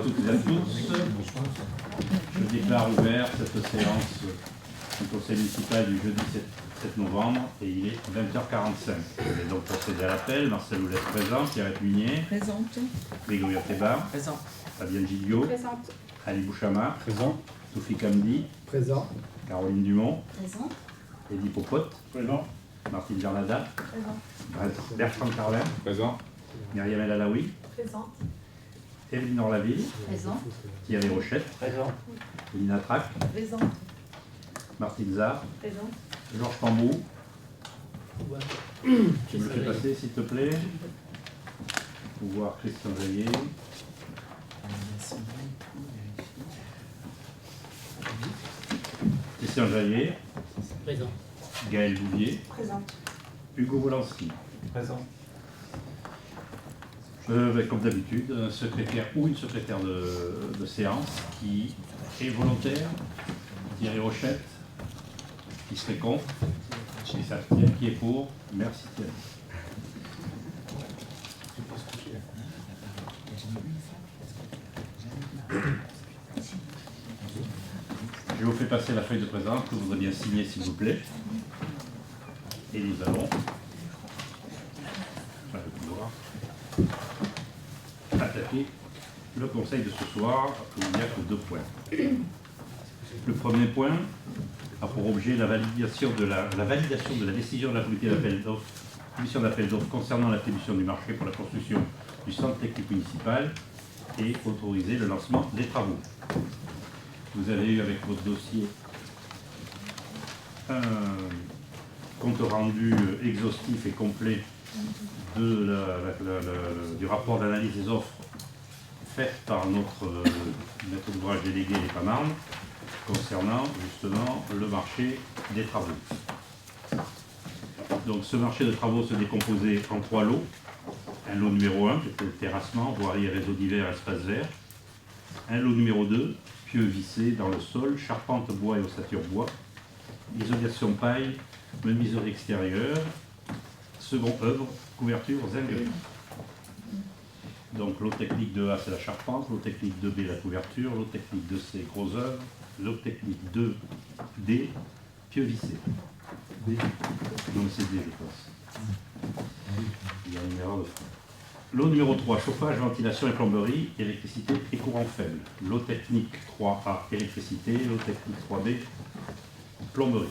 toutes et à tous. Je déclare ouvert cette séance du conseil municipal du jeudi 7 novembre et il est 20h45. Je vais donc procéder à l'appel. Marcel Oulès présent, Pierrette Minier. Présente. Grégory Orteba. Présent. Fabienne Gilliot. Présente. Ali Bouchama. Présent. Toufik Hamdi. Présent. Caroline Dumont. Présente. Eddy Popote. Présent. Martine Jardada. Présente. Bertrand Carlin. Présent. Myriam El Alaoui. Présente. Evelyne Orlaville. Présente. Thierry Rochette. Présent. Lina Trac. Présente. Martine Zard. Présente. Georges Pambou. Tu me le fais passer s'il te plaît. Pour voir Christian Jaillet. Christian Jaillet. Présent. Gaël Bouvier. Présente. Hugo Wolanski. Présent. Comme d'habitude, un secrétaire ou une secrétaire de séance qui est volontaire. Thierry Rochette. Qui serait contre. Qui s'abstient. Qui est pour. Merci Thierry. Je vous fais passer la feuille de présence que vous voudrez bien signer s'il vous plaît. Et nous allons pouvoir attaquer le conseil de ce soir où il n'y a que 2 points. Le premier point a pour objet la validation de la décision de la commission d'appel d'offres concernant l'attribution du marché pour la construction du centre technique municipal et autoriser le lancement des travaux. Vous avez eu avec votre dossier un compte rendu exhaustif et complet du rapport d'analyse des offres fait par notre maître d'ouvrage délégué des PAMARN concernant justement le marché des travaux. Donc ce marché de travaux se décomposait en 3 lots. Un lot numéro 1 qui était le terrassement, voirie, réseau divers, espace vert. Un lot numéro 2, pieux vissés dans le sol, charpente bois et ossature bois, isolation paille, menuiserie extérieure, second œuvre, couverture zinguerie. Donc l'eau technique 2A c'est la charpente, l'eau technique 2B la couverture, l'eau technique 2C gros œuvre, l'eau technique 2D pieux vissés. Non c'est D je pense. Il y a une erreur de frappe. Lot numéro 3, chauffage, ventilation et plomberie, électricité et courant faible. Lot technique 3A, électricité. Lot technique 3B, plomberie.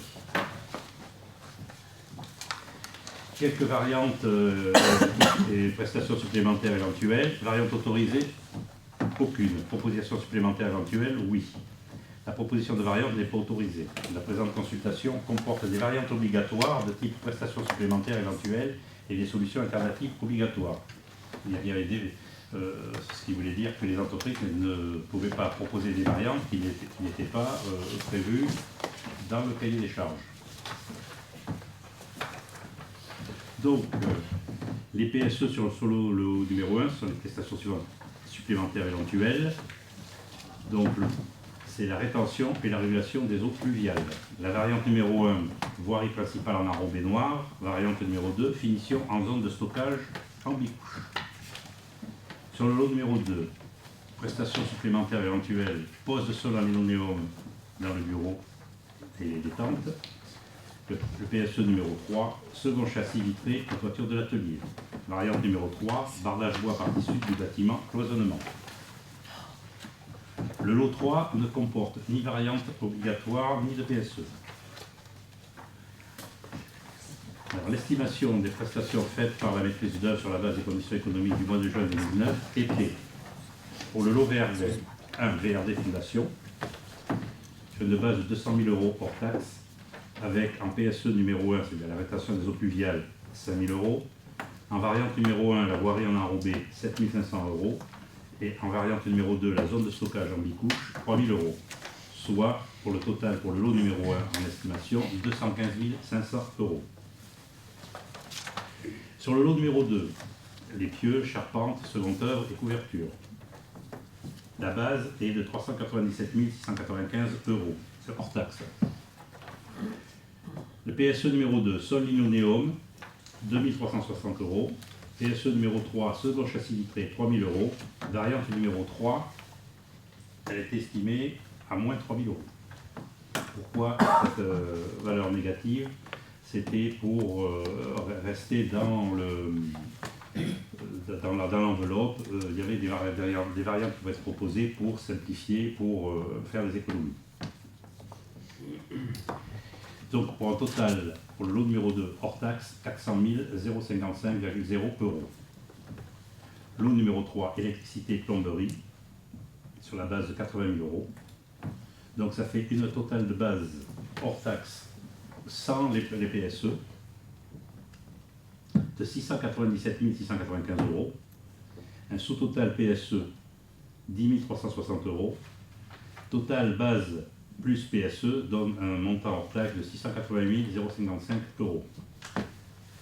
Quelques variantes et prestations supplémentaires éventuelles. Variante autorisée, aucune. Proposition supplémentaire éventuelle, oui. La proposition de variante n'est pas autorisée. La présente consultation comporte des variantes obligatoires de type prestations supplémentaires éventuelles et des solutions alternatives obligatoires. Il y avait ce qui voulait dire que les entreprises ne pouvaient pas proposer des variantes qui n'étaient pas prévues dans le cahier des charges. Donc, les PSE sur le lot numéro 1 sont les prestations supplémentaires éventuelles. Donc, c'est la rétention et la régulation des eaux pluviales. La variante numéro 1, voirie principale en enrobé noir. Variante numéro 2, finition en zone de stockage en bicouche. Sur le lot numéro 2, prestations supplémentaires éventuelles, pose de sol en linoléum dans le bureau et les détentes. Le PSE numéro 3, second châssis vitré en toiture de l'atelier. Variante numéro 3, bardage bois partie sud du bâtiment, cloisonnement. Le lot 3 ne comporte ni variante obligatoire ni de PSE. L'estimation des prestations faites par la maîtrise d'œuvre sur la base des conditions économiques du mois de juin 2019 était pour le lot VRD 1 VRD Fondation sur une base de 200 000 € hors taxe avec en PSE numéro 1, c'est-à-dire la rétention des eaux pluviales, 5 000 €, en variante numéro 1, la voirie en enrobé, 7 500 € et en variante numéro 2, la zone de stockage en bicouche, 3 000 €, soit pour le total pour le lot numéro 1 en estimation 215 500 €. Sur le lot numéro 2, les pieux, charpentes, seconde œuvre et couverture. La base est de 397 695 €, c'est hors taxe. Le PSE numéro 2, sol linoléum, 2 360 €. PSE numéro 3, second châssis vitré, 3 000 €. Variante numéro 3, elle est estimée à moins 3 000 euros. Pourquoi cette valeur négative? C'était pour rester dans l'enveloppe. Il y avait des variantes qui pouvaient être proposées pour simplifier, pour faire des économies. Donc pour un total, pour le lot numéro 2, hors taxe, 400 055,0 euros. Lot numéro 3, électricité, plomberie, sur la base de 80 000 euros. Donc ça fait une totale de base hors taxe, sans les PSE, de 697 695 euros. Un sous-total PSE, 10 360 euros. Total base plus PSE donne un montant hors taxe de 688 055 euros.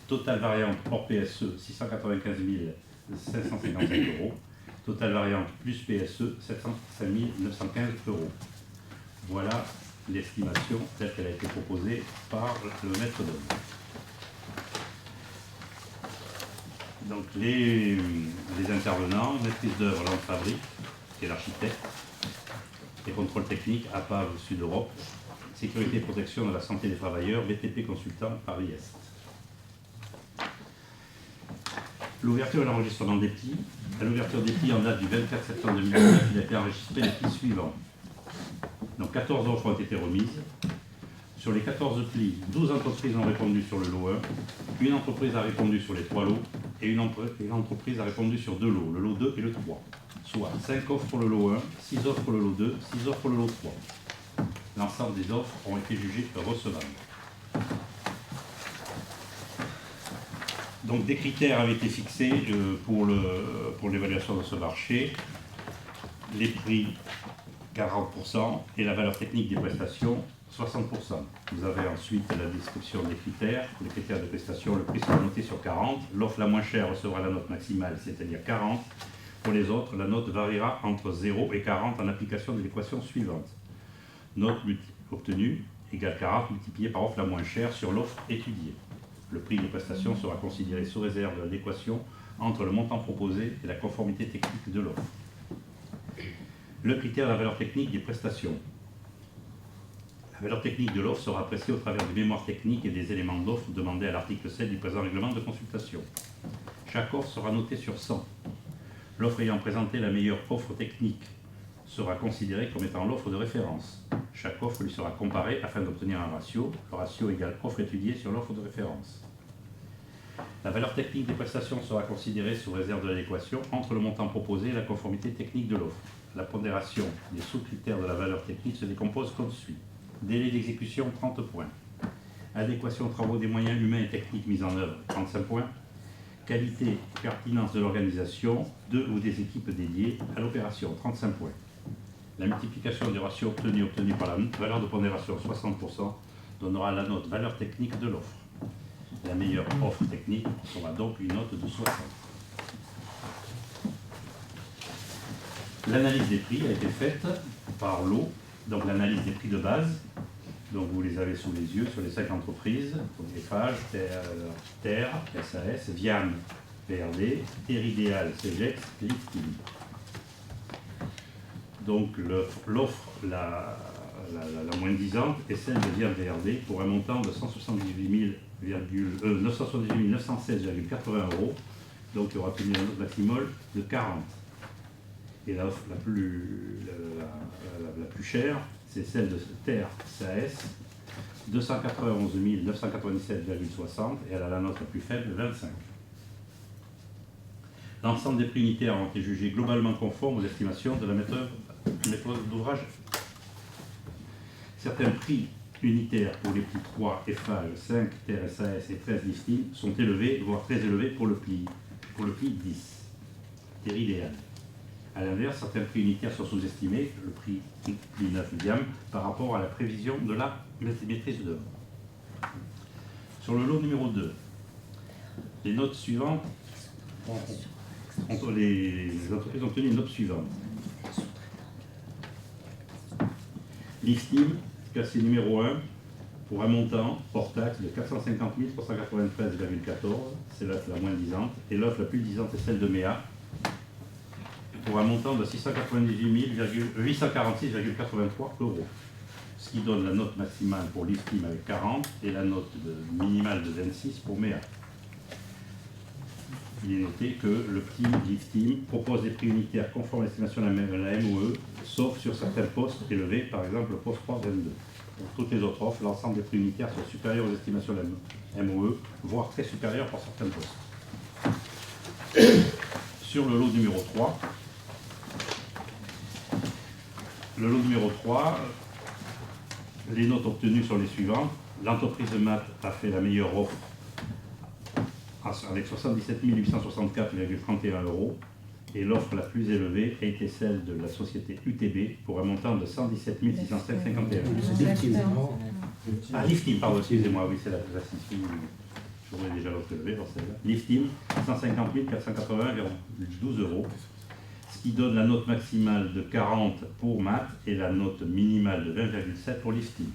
Total variante hors PSE, 695 555 euros. Total variante plus PSE, 705 915 euros. Voilà l'estimation telle qu'elle a été proposée par le maître d'œuvre. Donc les intervenants, maîtrise d'œuvre, Land Fabrique, qui est l'architecte, les contrôles techniques, APAV Sud Europe, sécurité et protection de la santé des travailleurs, BTP consultant Paris Est. L'ouverture et l'enregistrement des plis. À l'ouverture des plis en date du 24 septembre 2019, il a été enregistré les plis suivants. Donc 14 offres ont été remises. Sur les 14 plis, 12 entreprises ont répondu sur le lot 1, une entreprise a répondu sur les 3 lots et une entreprise a répondu sur 2 lots, le lot 2 et le 3. Soit 5 offres pour le lot 1, 6 offres pour le lot 2, 6 offres pour le lot 3. L'ensemble des offres ont été jugées recevables. Donc des critères avaient été fixés pour l'évaluation de ce marché. Les prix 40% et la valeur technique des prestations 60%. Vous avez ensuite la description des critères. Les critères de prestation, le prix sera noté sur 40. L'offre la moins chère recevra la note maximale, c'est-à-dire 40. Pour les autres, la note variera entre 0 et 40 en application de l'équation suivante. Note obtenue égale 40 multiplié par offre la moins chère sur l'offre étudiée. Le prix des prestations sera considéré sous réserve de l'équation entre le montant proposé et la conformité technique de l'offre. Le critère de la valeur technique des prestations. La valeur technique de l'offre sera appréciée au travers des mémoires techniques et des éléments d'offre demandés à l'article 7 du présent règlement de consultation. Chaque offre sera notée sur 100. L'offre ayant présenté la meilleure offre technique sera considérée comme étant l'offre de référence. Chaque offre lui sera comparée afin d'obtenir un ratio. Le ratio égale offre étudiée sur l'offre de référence. La valeur technique des prestations sera considérée sous réserve de l'adéquation entre le montant proposé et la conformité technique de l'offre. La pondération des sous-critères de la valeur technique se décompose comme suit. Délai d'exécution, 30 points. Adéquation aux travaux des moyens humains et techniques mis en œuvre, 35 points. Qualité et pertinence de l'organisation de ou des équipes dédiées à l'opération, 35 points. La multiplication des ratios obtenus par la valeur de pondération, 60%, donnera la note valeur technique de l'offre. La meilleure offre technique sera donc une note de 60. L'analyse des prix a été faite par lot, donc l'analyse des prix de base. Donc vous les avez sous les yeux sur les 5 entreprises, donc Eiffage, Terre, SAS, Viam, VRD, Teridéal, CGEX, Lifting. Donc l'offre la moins disante est celle de Viam VRD pour un montant de 178 916,80 €, donc il aura obtenu un note maximum de 40. Et l'offre la plus chère, c'est celle de Terre SAS, 291 997,60 et elle a la note la plus faible, 25. L'ensemble des prix unitaires ont été jugés globalement conformes aux estimations de la maîtrise d'ouvrage. Certains prix unitaires pour les plis 3, Eiffage, 5, Terre SAS et 13 Lifting sont élevés, voire très élevés pour le pli 10, Teridéal. A l'inverse, certains prix unitaires sont sous-estimés, le prix 9 Viam, par rapport à la prévision de la maîtrise d'œuvre. Sur le lot numéro 2, les notes suivantes, les entreprises ont obtenu une note suivante. Lifting, classé numéro 1, pour un montant hors taxe de 450 393,14, c'est l'offre la moins disante, et l'offre la plus disante est celle de MEA, pour pour un montant de 698 846,83 €. Ce qui donne la note maximale pour l'IFTIM avec 40 et la note minimale de 26 pour MEA. Il est noté que le petit l'IFTIM propose des prix unitaires conformes à l'estimation de la MOE, sauf sur certains postes élevés, par exemple le poste 322. Pour toutes les autres offres, l'ensemble des prix unitaires sont supérieurs aux estimations de la MOE, voire très supérieurs pour certains postes. Sur le lot numéro 3, les notes obtenues sont les suivantes. L'entreprise de maths a fait la meilleure offre avec 77 864,31 € et l'offre la plus élevée a été celle de la société UTB pour un montant de 117 605,51 €. Ah, l'IFTIM, pardon, excusez-moi, oui, c'est la 6. J'aurais déjà l'offre élevée dans celle-là. L'IFTIM, 150 480,12 €, ce qui donne la note maximale de 40 pour maths et la note minimale de 20,7 pour l'IFTIM.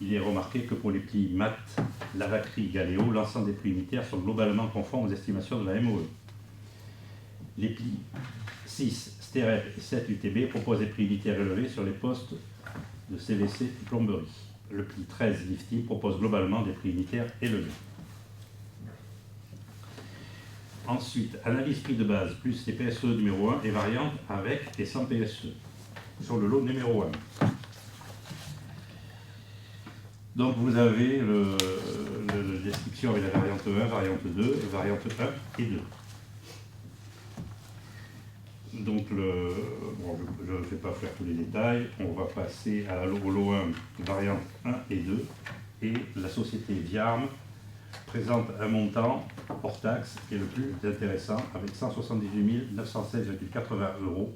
Il est remarqué que pour les plis maths, Lavacry, Galéo, l'ensemble des prix unitaires sont globalement conformes aux estimations de la MOE. Les plis 6, Sterep et 7, UTB proposent des prix unitaires élevés sur les postes de CVC et plomberie. Le pli 13, l'IFTIM, propose globalement des prix unitaires élevés. Ensuite, analyse prix de base plus les PSE numéro 1 et variante avec et sans PSE sur le lot numéro 1. Donc vous avez la description avec la variante 1, variante 2, variante 1 et 2. Donc je ne vais pas faire tous les détails, on va passer au lot 1, variante 1 et 2, et la société Viarme présente un montant hors taxe qui est le plus intéressant avec 178 916,80 €.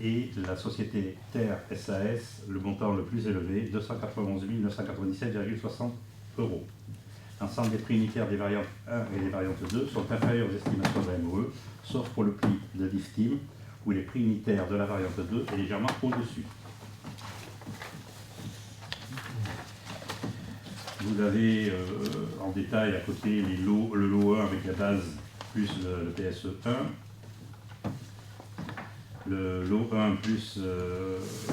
Et la société Terre SAS, le montant le plus élevé, 291 997,60 €. L'ensemble des prix unitaires des variantes 1 et des variantes 2 sont inférieurs aux estimations de la MOE, sauf pour le pli de l'IFTIM, où les prix unitaires de la variante 2 est légèrement au-dessus. Vous avez en détail à côté le lot 1 avec la base plus le PSE 1. Le lot 1 plus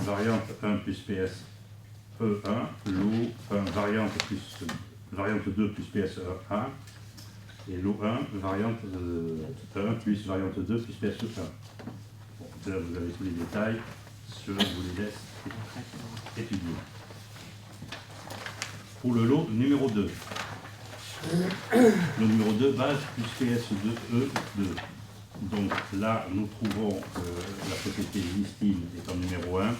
variante 1 plus PSE 1, lot 1 variante 2 plus PSE 1, et lot 1 variante 1 plus variante 2 plus PSE 1. Bon, là vous avez tous les détails, je vous les laisse étudier. Pour le lot numéro 2. Le numéro 2, base plus PSE 2. Donc là, nous trouvons que la société l'IFTIM est en numéro 1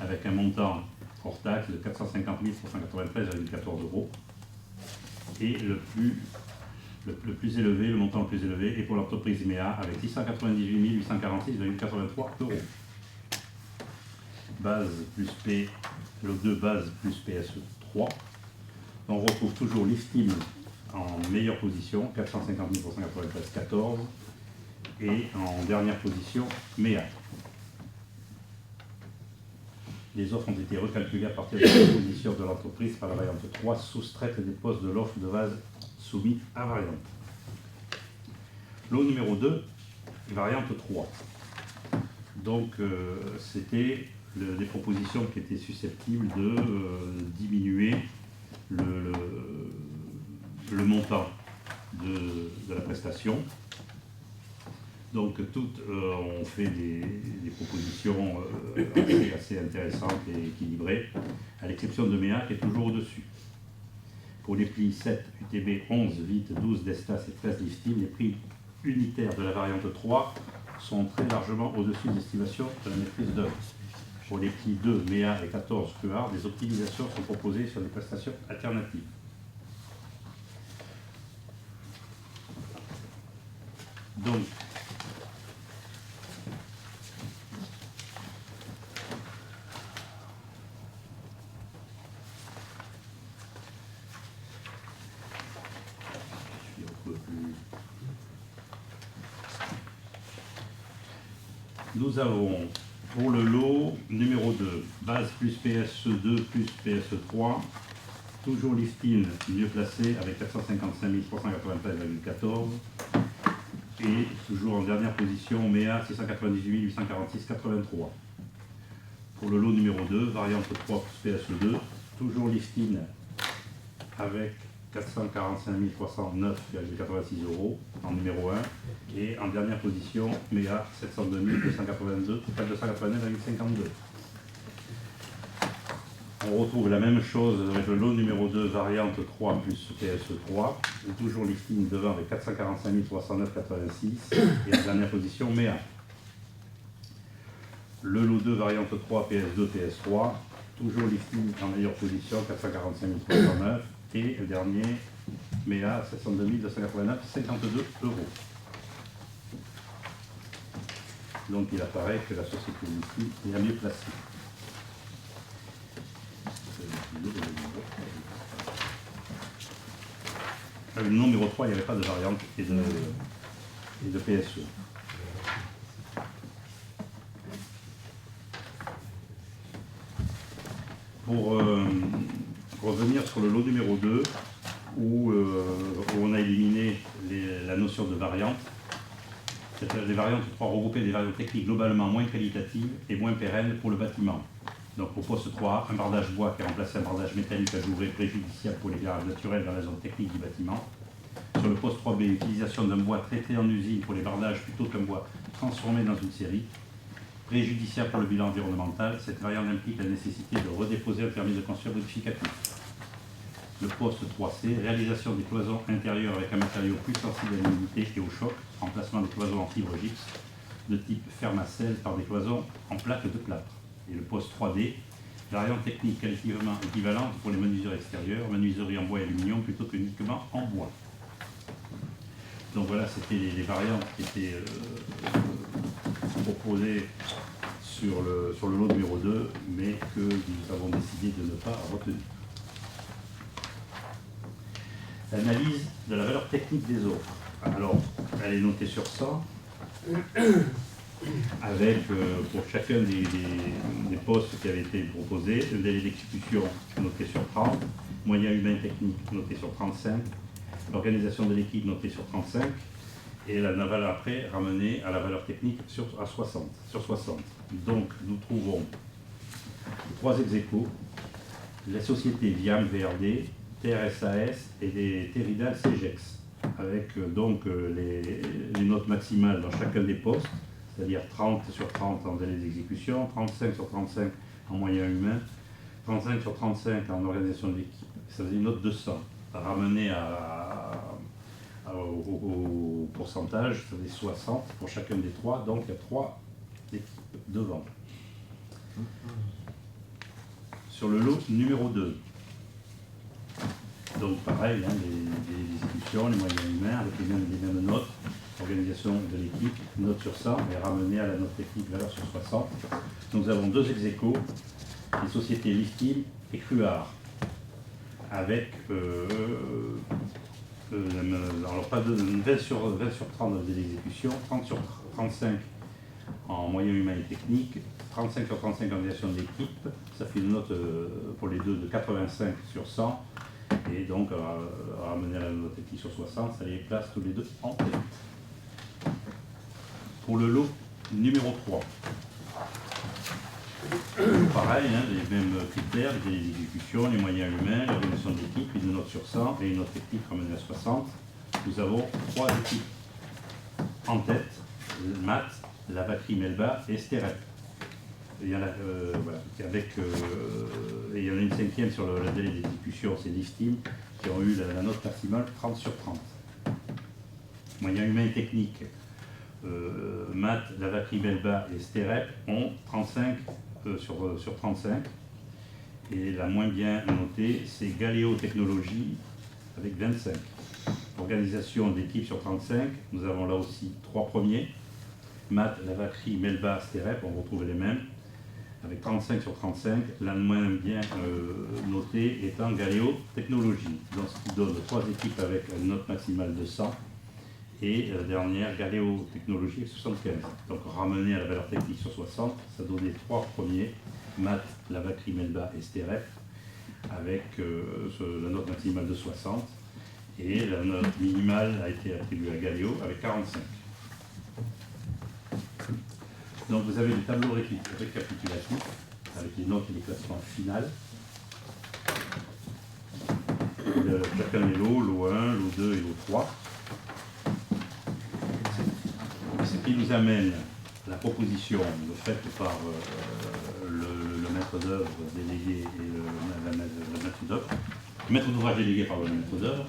avec un montant hors taxe de 450 393,14 €. Et le montant le plus élevé est pour l'entreprise MEA avec 698 846,83 €. Base plus le 2 base plus PSE 3. On retrouve toujours l'IFTIM en meilleure position, 450 393,14 €. Et en dernière position, MEA. Les offres ont été recalculées à partir de la position de l'entreprise par la variante 3, soustraite des postes de l'offre de base soumis à variante. Lot numéro 2, variante 3. Donc, c'était des propositions qui étaient susceptibles de diminuer le montant de la prestation. Donc toutes ont fait des propositions assez intéressantes et équilibrées, à l'exception de MEA qui est toujours au-dessus. Pour les plis 7, UTB, 11, VIT, 12, DESTAS et 13 l'IFTIM, les prix unitaires de la variante 3 sont très largement au-dessus des estimations de la maîtrise d'œuvre. Pour les plis 2, MEA et 14, QAR, des optimisations sont proposées sur des prestations alternatives. Donc, nous avons pour le lot numéro 2, base plus PSE2 plus PSE3, toujours l'IFTIM mieux placé avec 455 393,14 € Et toujours en dernière position, MEA 698 846 83. Pour le lot numéro 2, variante 3 plus PSE2, toujours listing avec 445 309,86 € en numéro 1. Et en dernière position, MEA 702 282, total 289,52. On retrouve la même chose avec le lot numéro 2, variante 3 plus PSE3, toujours listing devant avec 445 309,86 et en dernière position MEA. Le lot 2, variante 3, PS2, PS3, toujours listing en meilleure position, 445 309 et le dernier MEA 702 289, 52 €. Donc il apparaît que la société listing est la mieux placée. Le numéro 3, il n'y avait pas de variante et de PSE. Pour revenir sur le lot numéro 2, où on a éliminé la notion de variante, c'est-à-dire les variantes 3 regroupaient des variantes techniques globalement moins qualitatives et moins pérennes pour le bâtiment. Donc au poste 3, un bardage bois qui a remplacé un bardage métallique ajouré préjudiciable pour l'éclairage naturel dans la zone technique du bâtiment. Sur le poste 3B, utilisation d'un bois traité en usine pour les bardages plutôt qu'un bois transformé dans une série. Préjudiciable pour le bilan environnemental, cette variante implique la nécessité de redéposer un permis de construire modificatif. Le poste 3C, réalisation des cloisons intérieures avec un matériau plus sensible à l'humidité et au choc, remplacement des cloisons en fibre gypse de type Fermacell par des cloisons en plaque de plâtre. Et le poste 3D, variante technique qualitativement équivalente pour les menuiseries extérieures, menuiserie en bois et aluminium plutôt que uniquement en bois. Donc voilà, c'était les variantes qui étaient proposées sur le lot numéro 2, mais que nous avons décidé de ne pas retenir. L'analyse de la valeur technique des offres. Alors, elle est notée sur 100, avec pour chacun des postes qui avaient été proposés, un délai d'exécution noté sur 30, moyens humains et techniques noté sur 35, l'organisation de l'équipe notée sur 35, et la valeur après ramenée à la valeur technique sur 60. Donc nous trouvons 3 ex-aequo, les sociétés Viam VRD, TRSAS et des Teridal CGEX, avec donc les notes maximales dans chacun des postes, c'est-à-dire 30 sur 30 en délai d'exécution, 35 sur 35 en moyens humains, 35 sur 35 en organisation de l'équipe. Ça faisait une note de 100, ramenée au pourcentage, ça faisait 60 pour chacun des 3, donc il y a 3 équipes devant. Sur le lot numéro 2, donc pareil, hein, les exécutions, les moyens humains avec les mêmes notes, organisation de l'équipe, note sur 100 et ramenée à la note technique valeur sur 60. Donc nous avons 2 ex-aequo, les sociétés Liftim et Cruard, avec alors pas de 20 sur 30 de l'exécution, 30 sur 35 en moyens humains et techniques, 35 sur 35 en organisation de l'équipe, ça fait une note pour les deux de 85 sur 100, et donc ramener à la note technique sur 60, ça les place tous les deux en tête. Pour le lot numéro 3, pareil, hein, les mêmes critères, les exécutions, les moyens humains, l'organisation de l'équipe, une note sur 100 et une note technique ramenée à 60. Nous avons 3 équipes en tête, MAT, Lavacry, Melba et Sterep. Il y en a, voilà, il y en a une 5e sur le délai d'exécution, c'est Liftim, qui ont eu la note maximale 30 sur 30. Moyens humains et techniques, MAT, Lavacry, Melba et Sterep ont 35 sur 35. Et la moins bien notée, c'est Galéo Technologies avec 25. Organisation d'équipe sur 35, nous avons là aussi 3 premiers. MAT, Lavacry, Melba, Sterep, on retrouve les mêmes, avec 35 sur 35, la moins bien notée étant Galéo Technologies, donc ce qui donne 3 équipes avec une note maximale de 100, et la dernière, Galéo Technologies, avec 75. Donc ramené à la valeur technique sur 60, ça donnait 3 premiers, MAT, Lavacry, Melba et Sterep, avec la note maximale de 60, et la note minimale a été attribuée à Galéo avec 45. Donc vous avez le tableau récapitulatif avec les notes et les classements finales. Chacun des lots, lot 1, lot 2 et lot 3. Ce qui nous amène la proposition faite par le maître d'œuvre délégué et le maître d'œuvre. Le maître d'ouvrage délégué par le maître d'œuvre.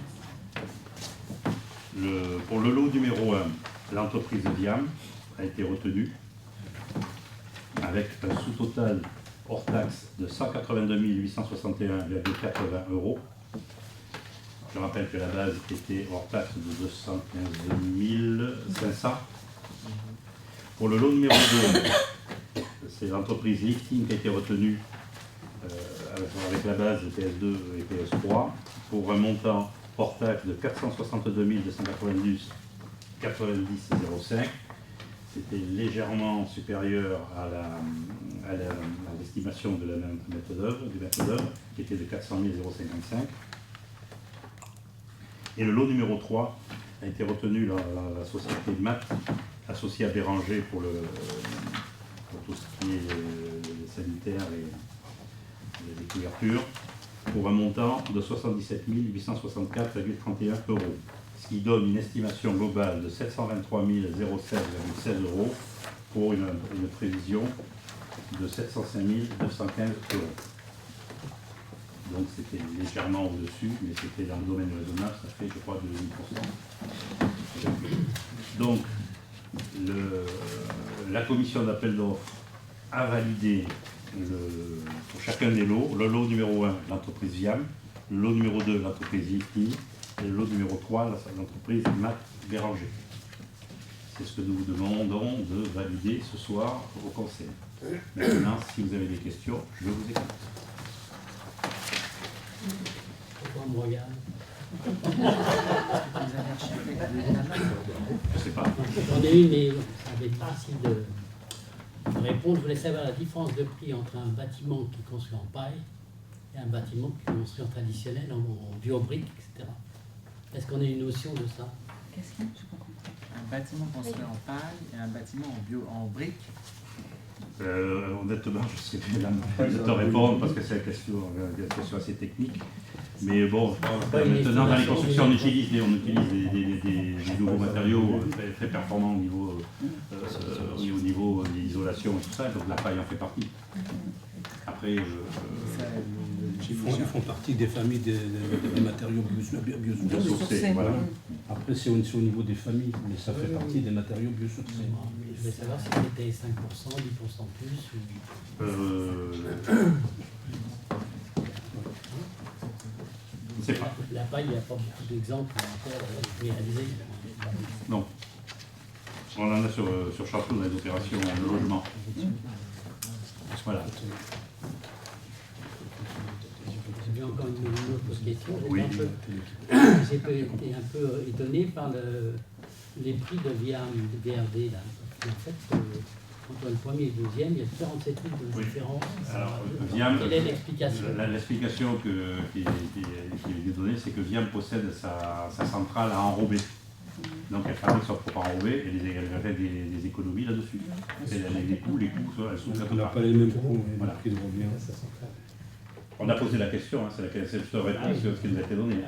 Pour le lot numéro 1, l'entreprise Viam a été retenue avec un sous-total hors taxe de 182 861,80 €. Je rappelle que la base était hors taxe de 215 500. Pour le lot numéro 2, c'est l'entreprise Lifting qui a été retenue avec la base de PS2 et PS3 pour un montant hors taxe de 462 290,90,05. C'était légèrement supérieur à l'estimation de la maître d'œuvre, qui était de 400 055. Et le lot numéro 3 a été retenu la société MAT, associée à Béranger pour tout ce qui est les sanitaires et les couvertures, pour un montant de 77 864,31 €, ce qui donne une estimation globale de 723 016,16 € pour une prévision de 705 915 €. Donc c'était légèrement au-dessus, mais c'était dans le domaine raisonnable, ça fait je crois 2,5%. Donc la commission d'appel d'offres a validé pour chacun des lots, le lot numéro 1, l'entreprise Viam, le lot numéro 2, l'entreprise Lifting, et le lot numéro 3, l'entreprise Mat Béranger. C'est ce que nous vous demandons de valider ce soir au conseil. Maintenant, si vous avez des questions, je vous écoute. Pourquoi on me regarde? Je ne sais pas. J'en ai une, mais ça va être difficile de répondre. Je voulais savoir la différence de prix entre un bâtiment qui est construit en paille et un bâtiment qui est construit en traditionnel, en bio-briques, etc. Est-ce qu'on a une notion de ça? Qu'est-ce qu'il y a? Je comprends pas. Un bâtiment construit en paille et un bâtiment en briques. Honnêtement, je sais pas de te répondre parce que c'est une question assez technique. Mais bon, maintenant dans les constructions, on utilise des nouveaux matériaux très performants au niveau de l'isolation et tout ça, donc la paille en fait partie. Après, ils font partie des familles des matériaux biosourcés. Voilà. Après, c'est au niveau des familles, mais ça fait partie des matériaux biosourcés. Je voulais savoir si c'était 5%, 10% plus. Je ne sais pas. La paille, il n'y a pas beaucoup d'exemples encore réalisés. Non. On en a sur Château dans les opérations de logement. Voilà. J'ai encore une autre question. Oui. J'ai été un peu étonné par les prix de VRD là. En fait, entre le premier et le deuxième, il y a 47 000 de différence. Alors, quelle est l'explication? L'explication qui est donnée, c'est que Viam possède sa centrale à enrober. Donc elle fabrique son propre enrobé et elle fait des économies là-dessus. Les coûts, elles sont On n'a pas les mêmes coûts, voilà. qui revient. On a posé la question, hein, c'est la seule réponse qui nous a été donnée.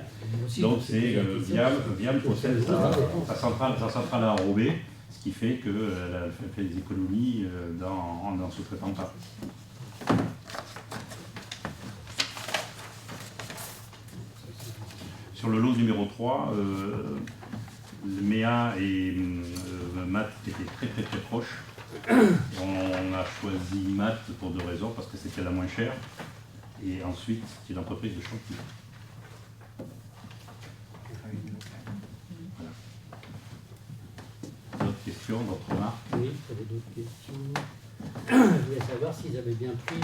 Donc c'est Viam possède sa centrale à enrober, ce qui fait qu'elle fait des économies en sous-traitant pas. Sur le lot numéro 3, Méa et Matt étaient très proches. On a choisi Matt pour deux raisons, parce que c'était la moins chère, et ensuite c'est l'entreprise de Chantilly. Voilà. D'autres questions, d'autres remarques? Oui, j'avais d'autres questions. Je voulais savoir s'ils avaient bien pris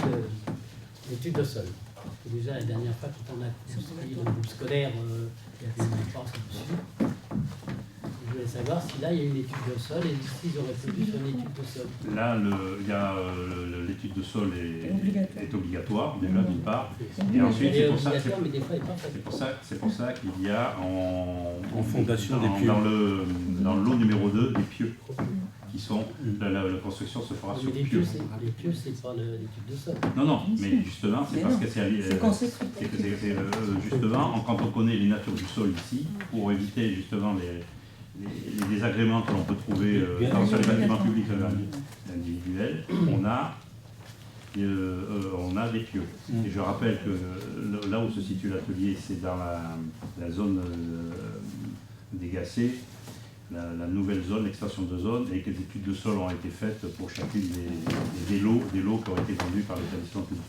l'étude de sol. Parce que déjà, la dernière fois, quand on a construit le groupe scolaire, il y avait une dépense dessus. Je voulais savoir si là, il y a une étude de sol et si ils auraient pu sur une étude de sol. Là, l'étude de sol est obligatoire, déjà d'une part. Et ensuite, c'est pour ça qu'il y a en fondation des pieux. dans le lot numéro 2 des pieux qui sont, la construction se fera sur Mais les pieux. pieux, c'est pas l'étude de sol. Non, mais justement, c'est Mais parce non, que c'est conséquent. justement, quand on connaît les natures du sol ici, pour éviter justement les désagréments que l'on peut trouver tant sur les bâtiments publics individuels, on a des pieux. Et je rappelle que là où se situe l'atelier, c'est dans la zone dégacée, la nouvelle zone, l'extension de zone, et que des études de sol ont été faites pour chacune des lots qui ont été vendus par l'établissement public.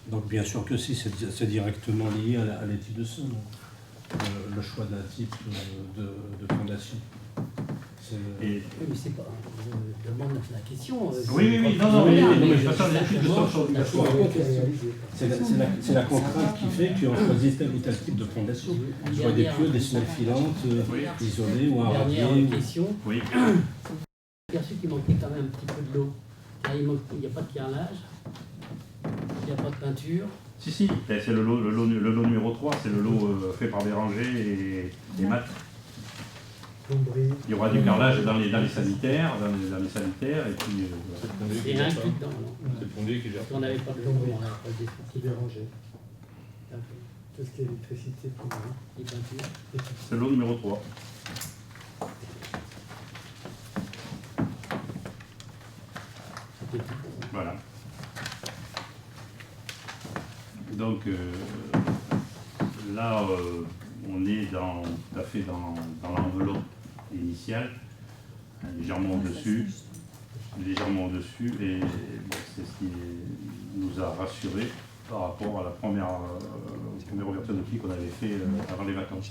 Donc bien sûr que si, c'est directement lié à l'étude de sol, le choix d'un type de fondation. Et Oui, mais c'est pas. Je demande la question. oui, non, mais de toute façon, les études de sol sont obligatoires. C'est la contrainte qui fait qu'on choisit tel ou tel type de fondation. Soit des pieux, des semelles filantes, isolées ou un radier. Dernière question. Oui. J'ai perçu qu'il manquait quand même un petit peu de l'eau. Il n'y a pas de carrelage, il n'y a pas de peinture. Si, c'est le lot numéro 3, c'est le lot fait par Béranger et Matt. Il y aura du carrelage dans les sanitaires, et puis... C'est inclus dedans, non? C'est le plombier qui gère. On n'avait pas de plomberie, on n'avait pas de descriptif. Béranger. Tout ce qui est électricité, plomberie. Les peintures. C'est le lot numéro 3. C'était tout. Voilà. Donc là, on est tout à fait dans l'enveloppe initiale, légèrement au-dessus, et bon, c'est ce qui nous a rassurés par rapport à la première ouverture de prix qu'on avait fait avant les vacances.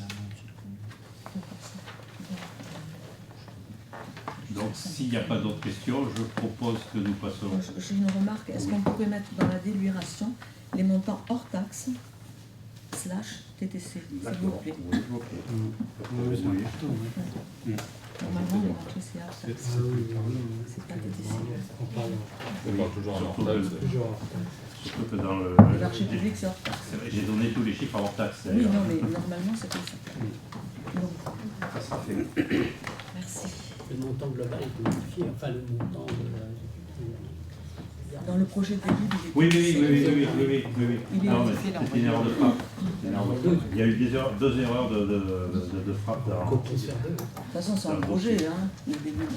Donc s'il n'y a pas d'autres questions, je propose que nous passions... J'ai une remarque, est-ce qu'on pourrait mettre dans la délibération les montants hors taxes / TTC, s'il vous plaît? Oui, ok. Oui, c'est important. Oui. Normalement, les marchés, c'est hors taxes. C'est pas TTC. On parle On parle toujours en Surtout hors-taxe. toujours. Surtout que dans le... Les marchés publics, c'est hors taxes. C'est vrai, j'ai donné tous les chiffres hors taxe. Oui, d'ailleurs. non, mais normalement, c'est comme ça. Donc, Ça sera fait. merci. Le montant global est modifié, enfin le montant de la... Dans le projet de début, Oui. Il est Non, mais modifié, là, c'est une erreur de frappe. Il y a eu deux erreurs de frappe dans... Qu'on puisse faire deux. De toute façon, c'est un projet, hein, le début.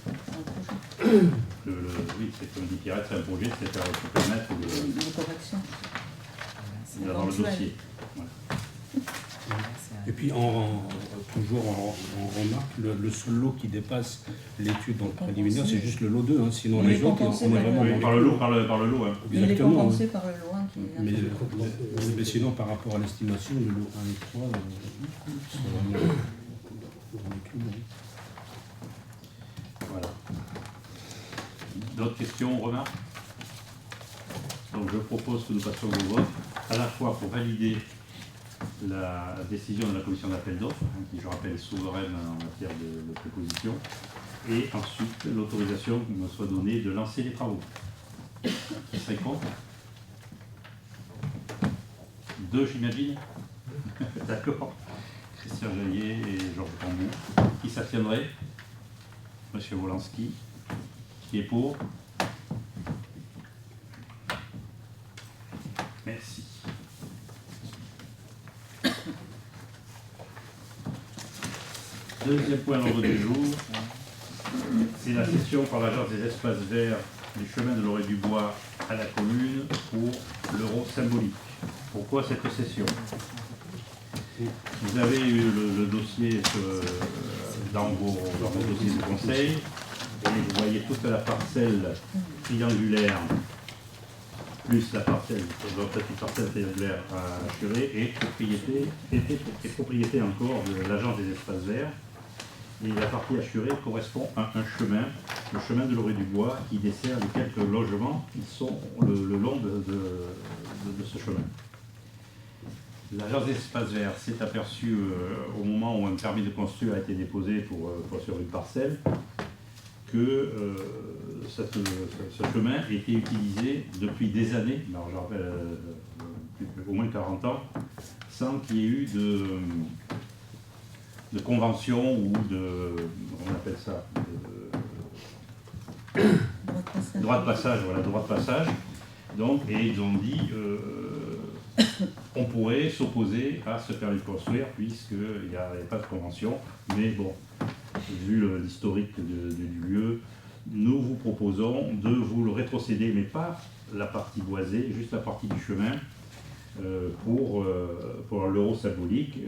C'est un projet. Oui, c'est comme dit Pierrette, c'est un projet, c'est faire se permettre Les corrections. d'avoir le dossier. Voilà. Et puis, toujours en remarque, le seul lot qui dépasse l'étude dans le préliminaire, c'est juste le lot 2. Hein. Sinon, Il est les autres, on compensé, est ouais. vraiment... Oui, par le lot. Hein. Il est Exactement, compensé oui. par le loin qui est Mais sinon, par rapport à l'estimation, le lot 1 et 3, c'est vraiment... Voilà. D'autres questions, remarques? Donc je propose que nous passions au vote, à la fois pour valider la décision de la commission d'appel d'offres, qui je rappelle est souveraine en matière de proposition, et ensuite l'autorisation qui me soit donnée de lancer les travaux. Qui serait contre? 2, j'imagine. D'accord. Christian Jaillet et Georges Cambou. Qui s'abstiendrait? Monsieur Wolanski. Qui est pour? Merci. Deuxième point à l'ordre du jour, c'est la cession par l'Agence des espaces verts du chemin de l'Orée-du-Bois à la commune pour l'euro symbolique. Pourquoi cette cession? Vous avez eu le dossier dans vos dossiers de conseil, et vous voyez toute la parcelle triangulaire, plus la parcelle, votre petite parcelle triangulaire à Churé, est propriété encore de l'Agence des espaces verts. Et la partie assurée correspond à un chemin, le chemin de l'Orée-du-Bois, qui dessert les quelques logements qui sont le long de ce chemin. L'Agence des espaces verts s'est aperçue au moment où un permis de construire a été déposé sur une parcelle que ce chemin était utilisé depuis des années, alors j'en rappelle au moins 40 ans, sans qu'il y ait eu de convention ou on appelle ça, Droit de passage. Droit de passage, voilà, droit de passage. Donc, et ils ont dit on pourrait s'opposer à ce permis de construire puisqu'il n'y a pas de convention. Mais bon, vu l'historique du lieu, nous vous proposons de vous le rétrocéder, mais pas la partie boisée, juste la partie du chemin pour l'euro symbolique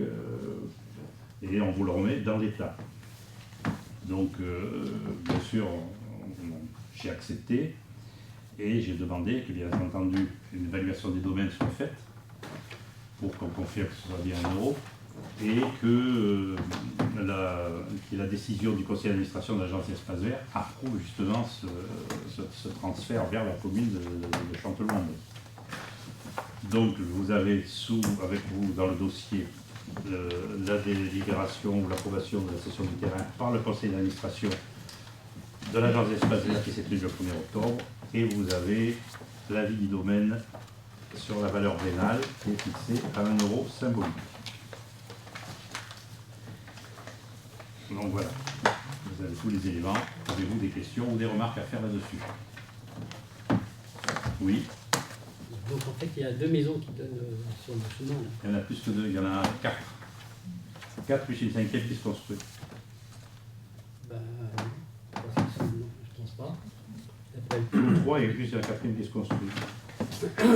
et on vous le remet dans l'état. Donc, bien sûr, j'ai accepté. Et j'ai demandé que, bien entendu, une évaluation des domaines soit faite pour qu'on confirme que ce soit bien 1 euro et que la décision du conseil d'administration de l'agence d'espace vert approuve justement ce transfert vers la commune de Chantelouange. Donc vous avez avec vous dans le dossier la délibération ou l'approbation de la cession du terrain par le conseil d'administration de l'agence d'espace vert qui s'est tenue le 1er octobre. Et vous avez l'avis du domaine sur la valeur vénale qui est fixée à 1 euro symbolique. Donc voilà, vous avez tous les éléments. Avez-vous des questions ou des remarques à faire là-dessus? Oui. Donc en fait, il y a 2 maisons qui donnent sur le chemin. Là. Il y en a plus que 2, il y en a 4. 4 plus une 5e qui se construit. Bah, non, je pense pas. 3 et plus la 4e qui se construit. C'est pas la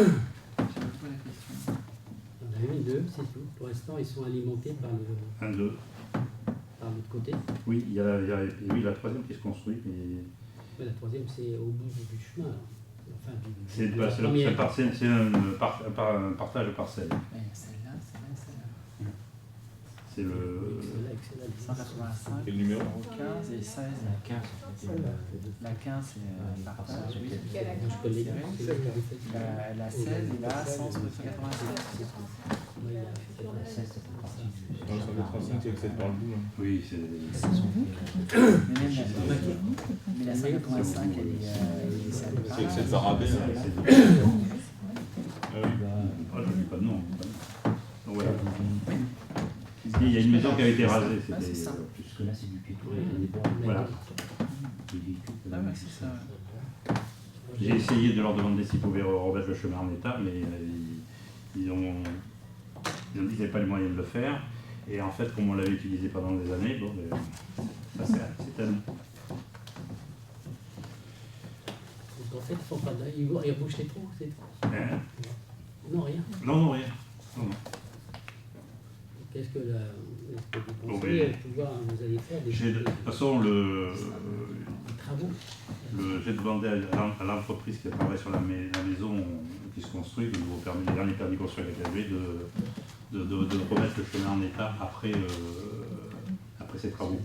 question. On a une, 2, c'est tout. Pour l'instant, ils sont alimentés par 1, 2. par l'autre côté. Oui, il y a la 3e qui se construit. Mais... Ouais, la 3e, c'est au bout du chemin. Là. Enfin, c'est de la un partage de parcelle. Celle-là, celle-là. C'est le... Celle-là, excellent. 185, Et le numéro 15 et 16. La 15, c'est un partage, oui. Je connais bien. La 16 est là, 187. Dans le 185, c'est excès par le bout. Oui, c'est... Mais même mais la 185, elle est C'est excès de Barabé. Ah oui. Ah, je ne dis pas de nom. Donc voilà. Il y a une maison qui a été rasée. Ah, c'est ça. Plus. que là c'est du piéton. Voilà. Ah ouais, c'est ça. J'ai essayé de leur demander s'ils pouvaient remettre le chemin en état, mais ils ont dit qu'ils n'avaient pas les moyens de le faire. Et en fait, comme on l'avait utilisé pendant des années, bon, ça c'est à nous. Donc en fait, ils font pas de... ils rebouchent les trous, c'est tout. Hein? Non, rien. Non, rien. Non. Qu'est-ce que vous Bon, pensez pouvoir vous allez faire De toute façon, des travaux? j'ai demandé à l'entreprise qui travaille sur la maison qui se construit, le nouveau permis, les derniers permis construits avec la de remettre le chemin en état après ces travaux.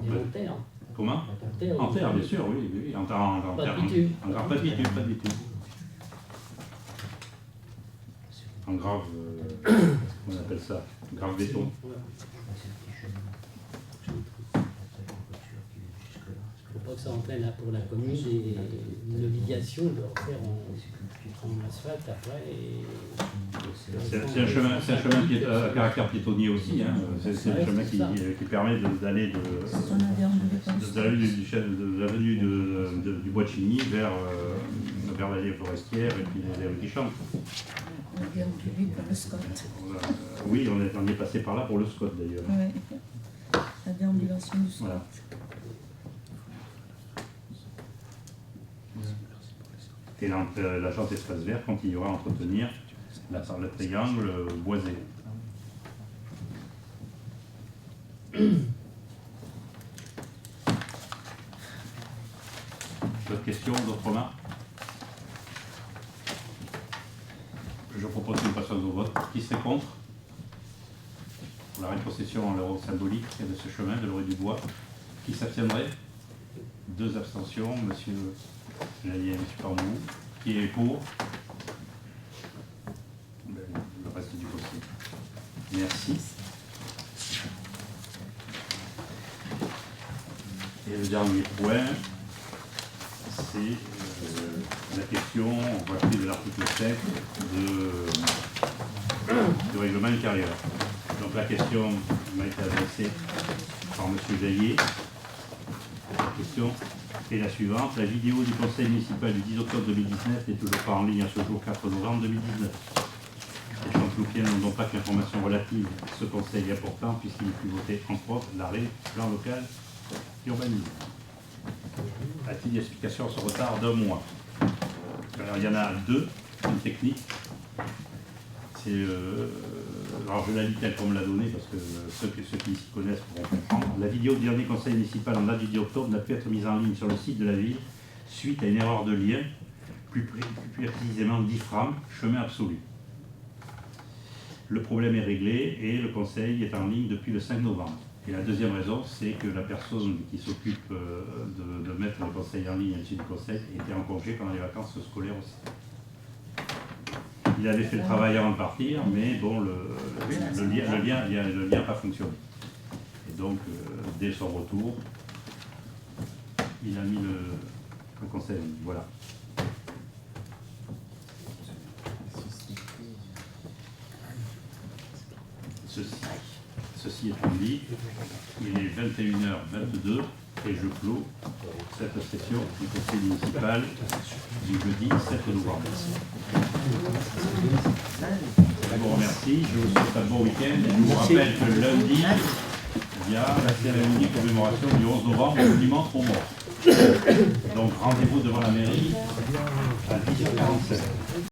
Des en terre. Comment? En terre, bien sûr, oui, en terre. Pas de bitume. En grave, pas de bitume, pas de bitume. En grave, on appelle ça, grave béton. Ouais. Il ne faut pas que ça entraîne là, pour la commune une obligation de refaire en asphalte après. C'est un chemin qui est à caractère piétonnier aussi. Hein. C'est un chemin qui permet d'aller de l'avenue du Bois de Chigny vers l'allée forestière et puis les rues qui chantent. On vient public par le SCOT. Oui, on est passé par là pour le SCOT d'ailleurs. Oui. La déambulation du SCOT. Voilà. Et l'agence d'espace vert continuera à entretenir le triangle boisé. D'autres questions, d'autres remarques? Je propose que nous passions au vote. Qui serait contre? Pour la rétrocession en l'euro symbolique de ce chemin de l'Orée du Bois. Qui s'abstiendrait? 2 abstentions, monsieur Jallier et monsieur Parmou. Qui est pour? Le reste du conseil. Merci. Et le dernier point, c'est la question, on va appeler de l'article 7 du règlement intérieur. Donc la question m'a été adressée par monsieur Jallier. La question Et la suivante, la vidéo du conseil municipal du 10 octobre 2019 n'est toujours pas en ligne à ce jour 4 novembre 2019. Les Chanteloupiens n'ont donc pas que l'information relative à ce conseil est important puisqu'il est pu voter entre autres l'arrêt plan local d'urbanisme. A-t-il une explication à ce retard d'un mois? Alors il y en a deux, une technique. C'est alors je la lis telle qu'on me l'a donnée parce que ceux qui s'y connaissent pourront comprendre. La vidéo du dernier conseil municipal en date du 10 octobre n'a pu être mise en ligne sur le site de la ville suite à une erreur de lien, plus précisément d'IFRAM, chemin absolu. Le problème est réglé et le conseil est en ligne depuis le 5 novembre. Et la deuxième raison, c'est que la personne qui s'occupe de mettre le conseil en ligne à l'issue du conseil était en congé pendant les vacances scolaires aussi. Il avait fait le travail avant de partir, mais bon, le lien n'a pas fonctionné. Et donc, dès son retour, il a mis le conseil en ligne. Voilà. Ceci est public. Il est 21h22 et je clôt cette session du conseil municipal du jeudi 7 novembre. Je vous remercie, je vous souhaite un bon week-end et je vous rappelle que lundi, il y a la cérémonie de commémoration du 11 novembre au monument aux morts. Donc rendez-vous devant la mairie à 10h47.